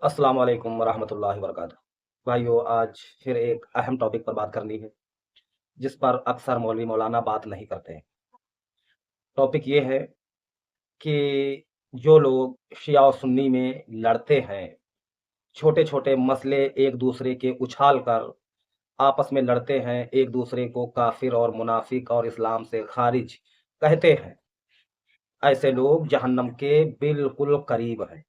अस्सलाम वालेकुम वरहमतुल्लाहि वबरकातुहू। भाइयों, आज फिर एक अहम टॉपिक पर बात करनी है, जिस पर अक्सर मौलवी मौलाना बात नहीं करते हैं। टॉपिक ये है कि जो लोग शिया और सुन्नी में लड़ते हैं, छोटे-छोटे मसले एक दूसरे के उछाल कर आपस में लड़ते हैं, एक दूसरे को काफिर और मुनाफिक और इस्लाम से खारिज कहते हैं, ऐसे लोग जहन्नम के बिल्कुल करीब हैं।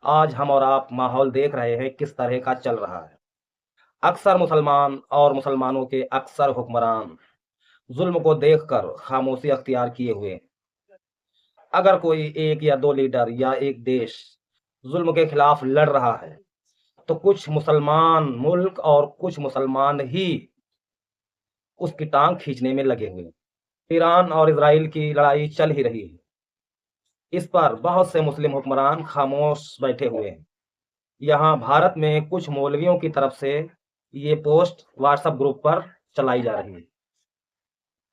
आज हम और आप माहौल देख रहे हैं किस तरह का चल रहा है। अक्सर मुसलमान और मुसलमानों के अक्सर हुक्मरान जुल्म को देखकर खामोशी अख्तियार किए हुए हैं। अगर कोई एक या दो लीडर या एक देश जुल्म के खिलाफ लड़ रहा है, तो कुछ मुसलमान मुल्क और कुछ मुसलमान ही उसकी टांग खींचने में लगे हुए हैं। ईरान और इजराइल की लड़ाई चल ही रही है। इस पर बहुत से मुस्लिम हुक्मरान खामोश बैठे हुए हैं। यहाँ भारत में कुछ मौलवियों की तरफ से ये पोस्ट व्हाट्सएप ग्रुप पर चलाई जा रही है,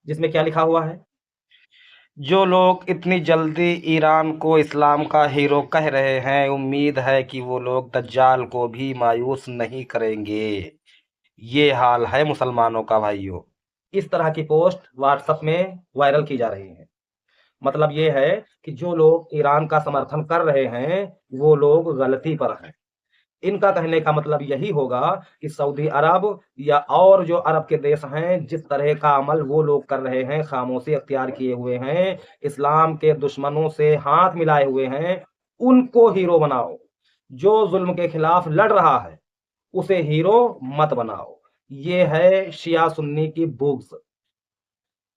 जिसमें क्या लिखा हुआ है। जो लोग इतनी जल्दी ईरान को इस्लाम का हीरो कह रहे हैं, उम्मीद है कि वो लोग दज्जाल को भी मायूस नहीं करेंगे। ये हाल है मुसलमानों का भाइयों। इस तरह की पोस्ट व्हाट्सएप में वायरल की जा रही है। मतलब ये है कि जो लोग ईरान का समर्थन कर रहे हैं, वो लोग गलती पर हैं। इनका कहने का मतलब यही होगा कि सऊदी अरब या और जो अरब के देश हैं, जिस तरह का अमल वो लोग कर रहे हैं, खामोशी अख्तियार किए हुए हैं, इस्लाम के दुश्मनों से हाथ मिलाए हुए हैं, उनको हीरो बनाओ। जो जुल्म के खिलाफ लड़ रहा है, उसे हीरो मत बनाओ। ये है शिया सुन्नी की बुग्ज।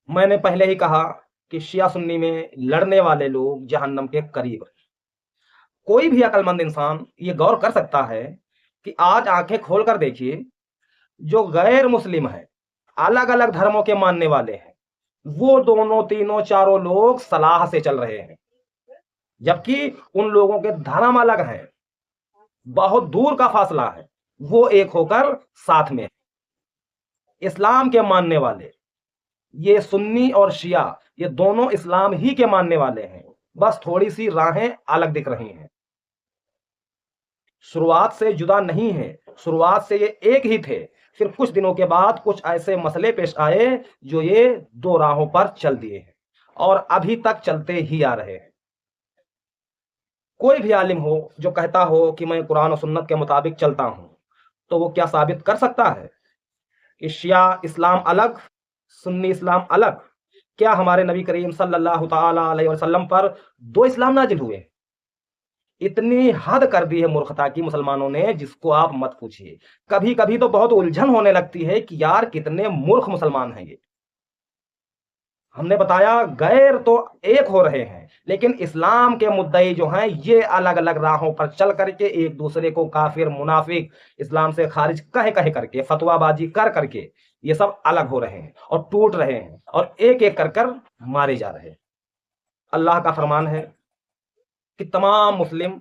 मैंने पहले ही कहा कि शिया सुन्नी में लड़ने वाले लोग जहन्नम के करीब हैं। कोई भी अक्लमंद इंसान ये गौर कर सकता है कि आज आंखें खोलकर देखिए, जो गैर मुस्लिम हैं, अलग अलग धर्मों के मानने वाले हैं, वो दोनों तीनों चारों लोग सलाह से चल रहे हैं, जबकि उन लोगों के धर्म अलग हैं, बहुत दूर का फासला है, वो एक होकर साथ में हैं। इस्लाम के मानने वाले, ये सुन्नी और शिया, ये दोनों इस्लाम ही के मानने वाले हैं, बस थोड़ी सी राहें अलग दिख रही हैं। शुरुआत से जुदा नहीं है, शुरुआत से ये एक ही थे। फिर कुछ दिनों के बाद कुछ ऐसे मसले पेश आए जो ये दो राहों पर चल दिए हैं और अभी तक चलते ही आ रहे हैं। कोई भी आलिम हो जो कहता हो कि मैं कुरान और सुन्नत के मुताबिक चलता हूं, तो वो क्या साबित कर सकता है कि शिया इस्लाम अलग, सुन्नी इस्लाम अलग? क्या हमारे नबी करीम सल्लल्लाहु ताला अलैहि वसल्लम पर दो इस्लाम नाजिल हुए? इतनी हद कर दी है मूर्खता की मुसलमानों ने, जिसको आप मत पूछिए। कभी कभी तो बहुत उलझन होने लगती है कि यार कितने मूर्ख मुसलमान हैं ये। हमने बताया गैर तो एक हो रहे हैं, लेकिन इस्लाम के मुद्दई जो हैं, ये अलग अलग राहों पर चल करके एक दूसरे को काफिर मुनाफिक इस्लाम से खारिज कह कह करके फतवाबाजी कर करके ये सब अलग हो रहे हैं और टूट रहे हैं और एक एक कर कर मारे जा रहे हैं। अल्लाह का फरमान है कि तमाम मुस्लिम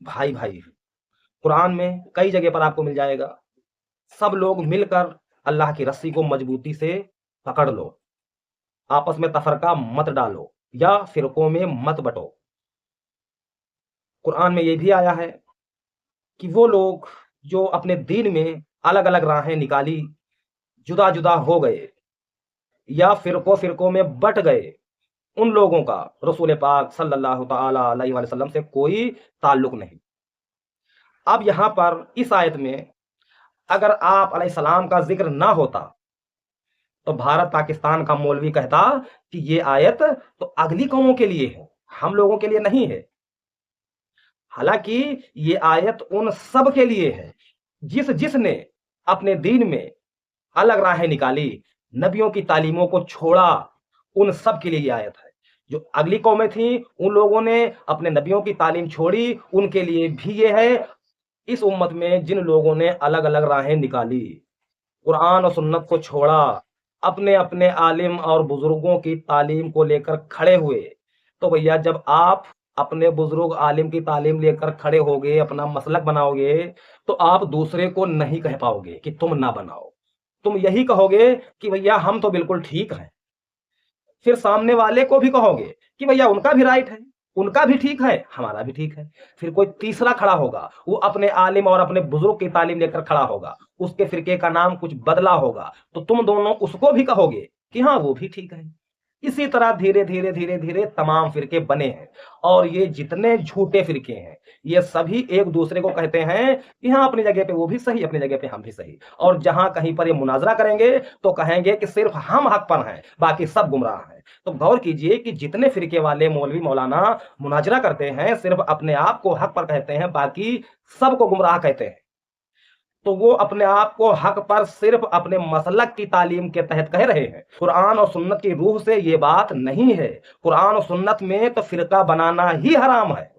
भाई भाई हैं। कुरान में कई जगह पर आपको मिल जाएगा। सब लोग मिलकर अल्लाह की रस्सी को मजबूती से पकड़ लो, आपस में तफरका मत डालो या फिरकों में मत बंटो। कुरान में यह भी आया है कि वो लोग जो अपने दीन में अलग अलग राहें निकाली, जुदा जुदा हो गए या फिरकों फिरकों में बट गए, उन लोगों का रसूल पाक सल्लल्लाहु ताला अलैहि वसल्लम से कोई ताल्लुक नहीं। अब यहां पर इस आयत में अगर आप अलैहिस्सलाम का जिक्र ना होता, तो भारत पाकिस्तान का मौलवी कहता कि ये आयत तो अगली कौमों के लिए है, हम लोगों के लिए नहीं है। हालांकि ये आयत उन सब के लिए है जिसने अपने दीन में अलग राहें निकाली, नबियों की तालीमों को छोड़ा। उन सब के लिए ये आयत है। जो अगली कौमें थी, उन लोगों ने अपने नबियों की तालीम छोड़ी, उनके लिए भी ये है। इस उम्मत में जिन लोगों ने अलग अलग राहें निकाली, कुरान और सुन्नत को छोड़ा, अपने अपने आलिम और बुजुर्गों की तालीम को लेकर खड़े हुए, तो भैया जब आप अपने बुजुर्ग आलिम की तालीम लेकर खड़े होगे, अपना मसलक बनाओगे, तो आप दूसरे को नहीं कह पाओगे कि तुम ना बनाओ। तुम यही कहोगे कि भैया हम तो बिल्कुल ठीक हैं। फिर सामने वाले को भी कहोगे कि भैया उनका भी राइट है। उनका भी ठीक है, हमारा भी ठीक है। फिर कोई तीसरा खड़ा होगा, वो अपने आलिम और अपने बुजुर्ग की तालीम लेकर खड़ा होगा, उसके फिरके का नाम कुछ बदला होगा, तो तुम दोनों उसको भी कहोगे कि हाँ वो भी ठीक है। इसी तरह धीरे धीरे धीरे धीरे तमाम फिरके बने हैं। और ये जितने झूठे फिरके हैं, ये सभी एक दूसरे को कहते हैं कि हाँ अपनी जगह पे वो भी सही, अपनी जगह पे हम भी सही। और जहां कहीं पर ये मुनाजरा करेंगे तो कहेंगे कि सिर्फ हम हक पर हैं, बाकी सब गुमराह हैं। तो गौर कीजिए कि जितने फिरके वाले मौलवी मौलाना मुनाजरा करते हैं, सिर्फ अपने आप को हक पर कहते हैं, बाकी सबको गुमराह कहते हैं। तो वो अपने आप को हक पर सिर्फ अपने मसलक की तालीम के तहत कह रहे हैं। कुरान और सुन्नत की रूह से ये बात नहीं है। कुरान और सुन्नत में तो फिरका बनाना ही हराम है।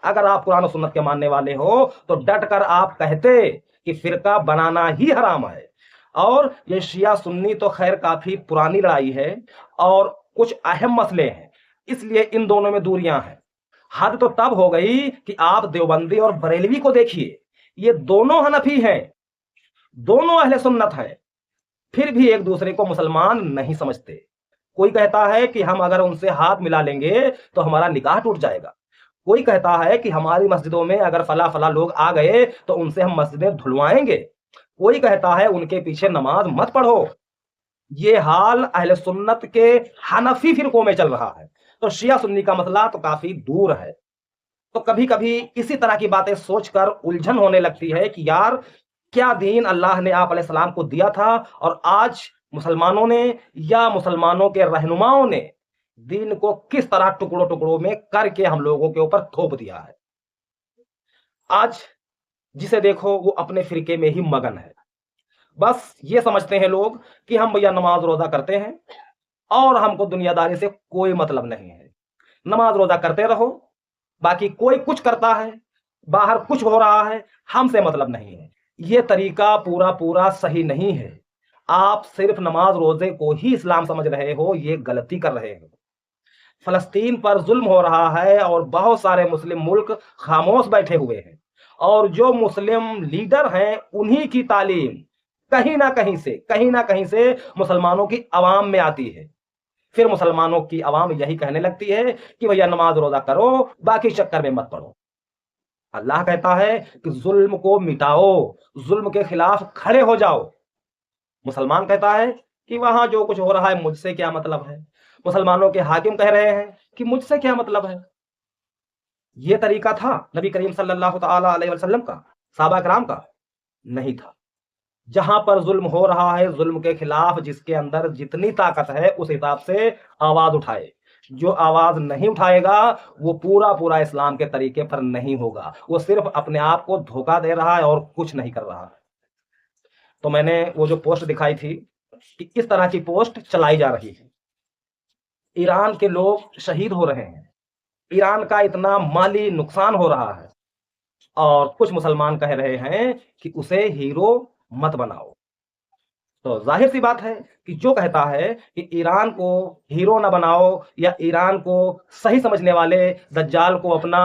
अगर आप कुरान और सुन्नत के मानने वाले हो तो डट कर आप कहते कि फिरका बनाना ही हराम है। और ये शिया सुन्नी तो खैर काफी पुरानी लड़ाई है और कुछ अहम मसले हैं, इसलिए इन दोनों में दूरियां हैं। हद तो तब हो गई कि आप देवबंदी और बरेलवी को देखिए, ये दोनों हनफी हैं, दोनों अहले सुन्नत हैं, फिर भी एक दूसरे को मुसलमान नहीं समझते। कोई कहता है कि हम अगर उनसे हाथ मिला लेंगे तो हमारा निकाह टूट जाएगा। कोई कहता है कि हमारी मस्जिदों में अगर फला फला लोग आ गए तो उनसे हम मस्जिदें धुलवाएंगे। कोई कहता है उनके पीछे नमाज मत पढ़ो। ये हाल अहले सुन्नत के हनफी फिरकों में चल रहा है। तो शिया सुन्नी का मसला तो काफी दूर है। तो कभी कभी इसी तरह की बातें सोचकर उलझन होने लगती है कि यार क्या दीन अल्लाह ने आप अलैहिस्सलाम को दिया था और आज मुसलमानों ने या मुसलमानों के रहनुमाओं ने दीन को किस तरह टुकड़ों टुकड़ों में करके हम लोगों के ऊपर थोप दिया है। आज जिसे देखो वो अपने फिरके में ही मगन है। बस ये समझते हैं लोग कि हम भैया नमाज रोजा करते हैं और हमको दुनियादारी से कोई मतलब नहीं है। नमाज रोजा करते रहो, बाकी कोई कुछ करता है, बाहर कुछ हो रहा है, हमसे मतलब नहीं है। ये तरीका पूरा पूरा सही नहीं है। आप सिर्फ नमाज रोजे को ही इस्लाम समझ रहे हो, ये गलती कर रहे हो। फलस्तीन पर जुल्म हो रहा है और बहुत सारे मुस्लिम मुल्क खामोश बैठे हुए हैं, और जो मुस्लिम लीडर हैं उन्हीं की तालीम कहीं ना कहीं से मुसलमानों की आवाम में आती है। फिर मुसलमानों की आवाम यही कहने लगती है कि भैया नमाज रोजा करो, बाकी चक्कर में मत पड़ो। अल्लाह कहता है कि जुल्म को मिटाओ, जुल्म के खिलाफ खड़े हो जाओ। मुसलमान कहता है कि वहां जो कुछ हो रहा है मुझसे क्या मतलब है। मुसलमानों के हाकिम कह रहे हैं कि मुझसे क्या मतलब है। यह तरीका था नबी करीम सल्लल्लाहु ताला अलैहि वसल्लम का, सहाबा कराम का? नहीं था। जहां पर जुल्म हो रहा है, जुल्म के खिलाफ जिसके अंदर जितनी ताकत है उस हिसाब से आवाज उठाए। जो आवाज नहीं उठाएगा वो पूरा पूरा इस्लाम के तरीके पर नहीं होगा, वो सिर्फ अपने आप को धोखा दे रहा है और कुछ नहीं कर रहा है। तो मैंने वो जो पोस्ट दिखाई थी कि इस तरह की पोस्ट चलाई जा रही है, ईरान के लोग शहीद हो रहे हैं, ईरान का इतना माली नुकसान हो रहा है, और कुछ मुसलमान कह रहे हैं कि उसे हीरो मत बनाओ। तो जाहिर सी बात है कि जो कहता है कि ईरान को हीरो ना बनाओ या ईरान को सही समझने वाले दज्जाल को अपना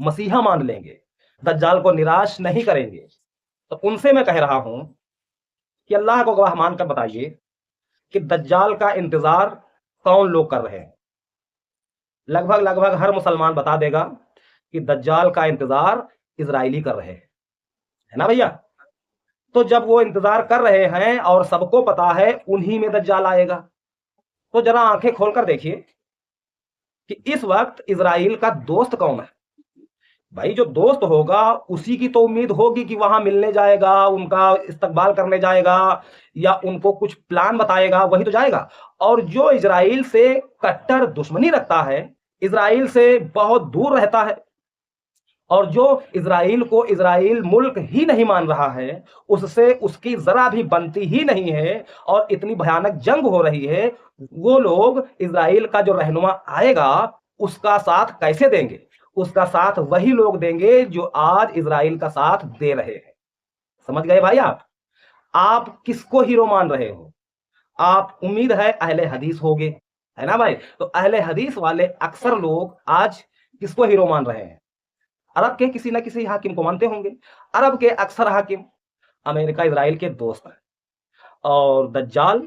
मसीहा मान लेंगे, दज्जाल को निराश नहीं करेंगे। तो उनसे मैं कह रहा हूं कि अल्लाह को गवाह मानकर बताइए कि दज्जाल का इंतजार कौन लोग कर रहे हैं। लगभग लगभग हर मुसलमान बता देगा कि दज्जाल का इंतजार इजरायली कर रहे हैं, है ना भैया? तो जब वो इंतजार कर रहे हैं और सबको पता है उन्हीं में दज्जाल आएगा, तो जरा आंखें खोलकर देखिए कि इस वक्त इजराइल का दोस्त कौन है। भाई जो दोस्त होगा उसी की तो उम्मीद होगी कि वहां मिलने जाएगा, उनका इस्तकबाल करने जाएगा या उनको कुछ प्लान बताएगा, वही तो जाएगा। और जो इजराइल से कट्टर दुश्मनी रखता है, इजराइल से बहुत दूर रहता है, और जो इजराइल को इजराइल मुल्क ही नहीं मान रहा है, उससे उसकी जरा भी बनती ही नहीं है, और इतनी भयानक जंग हो रही है, वो लोग इजराइल का जो रहनुमा आएगा उसका साथ कैसे देंगे? उसका साथ वही लोग देंगे जो आज इजराइल का साथ दे रहे हैं। समझ गए भाई? आप किसको हीरो मान रहे हो? आप उम्मीद है अहले हदीस होगे, है ना भाई? तो अहले हदीस वाले अक्सर लोग आज किसको हीरो मान रहे हैं? अरब के किसी ना किसी हाकिम को मानते होंगे। अरब के अक्सर हाकिम अमेरिका इजराइल के दोस्त हैं, और दज्जाल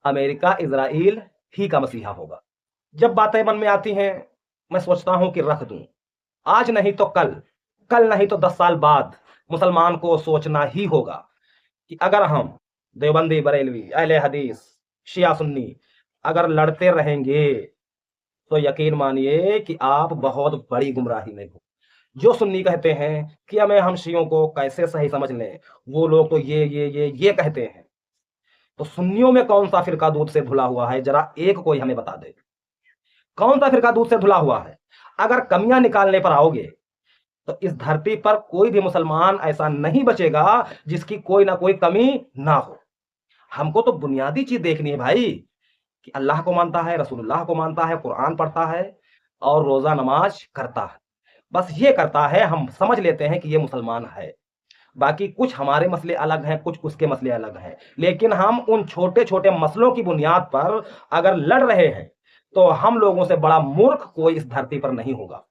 अमेरिका इजराइल ही का मसीहा होगा। जब बातें मन में आती हैं मैं सोचता हूं कि रख दूं। आज नहीं तो कल, कल नहीं तो 10 साल बाद मुसलमान को सोचना ही होगा कि अगर हम देवबंदी, बरेलवी, अहले हदीस, शिया सुन्नी अगर लड़ते रहेंगे तो यकीन मानिए कि आप बहुत बड़ी गुमराही में हो। जो सुन्नी कहते हैं कि हमें हम शियों को कैसे सही समझ लें, वो लोग तो ये कहते हैं। तो सुन्नियों में कौन सा फिरका दूध से धुला हुआ है, जरा एक कोई हमें बता दे। कौन सा फिरका दूध से धुला हुआ है? अगर कमियां निकालने पर आओगे तो इस धरती पर कोई भी मुसलमान ऐसा नहीं बचेगा जिसकी कोई ना कोई कमी ना हो। हमको तो बुनियादी चीज देखनी है भाई, कि अल्लाह को मानता है, रसूलुल्लाह को मानता है, कुरान पढ़ता है और रोजा नमाज करता है। बस ये करता है, हम समझ लेते हैं कि ये मुसलमान है। बाकी कुछ हमारे मसले अलग हैं, कुछ उसके मसले अलग हैं, लेकिन हम उन छोटे छोटे मसलों की बुनियाद पर अगर लड़ रहे हैं तो हम लोगों से बड़ा मूर्ख कोई इस धरती पर नहीं होगा।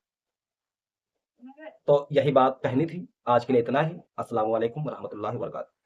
तो यही बात कहनी थी। आज के लिए इतना ही। अस्सलाम वालेकुम रहमतुल्लाहि व बरकातहू।